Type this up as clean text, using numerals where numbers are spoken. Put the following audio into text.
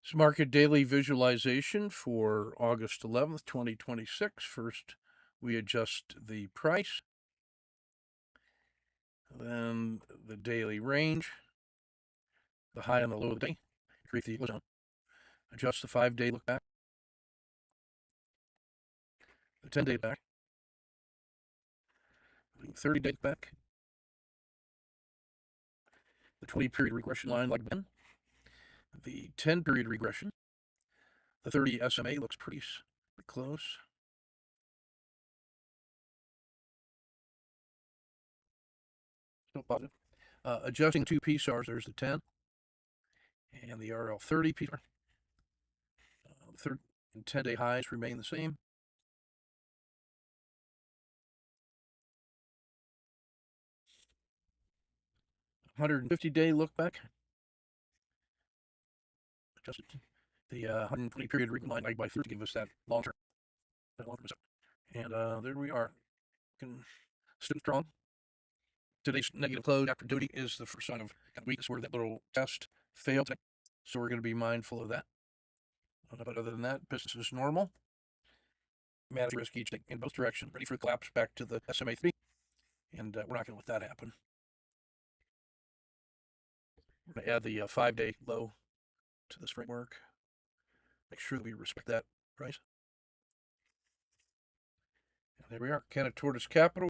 It's market daily visualization for August 11th, 2026. First, we adjust the price, then the daily range, the high and the low of the day, create the equal zone, adjust the 5-day look back, the 10-day back, the 30-day look back, the 20-period regression line like Ben, the 10-period regression, the 30 SMA looks pretty close. Still positive. Adjusting two PSARs, there's the 10 and the RL30 PSAR. The 30 and 10-day highs remain the same. 150-day look back. Adjusted the 120 period line by 3 to give us that long term. And there we are. Still strong. Today's negative close after duty is the first sign of weakness where that little test failed today. So we're going to be mindful of that. But other than that, business is normal. Manage risk each day in both directions. Ready for the collapse back to the SMA 3. And we're not going to let that happen. We're going to add the 5-day low to this framework. Make sure that we respect that price. And there we are. Canada Tortoise Capital.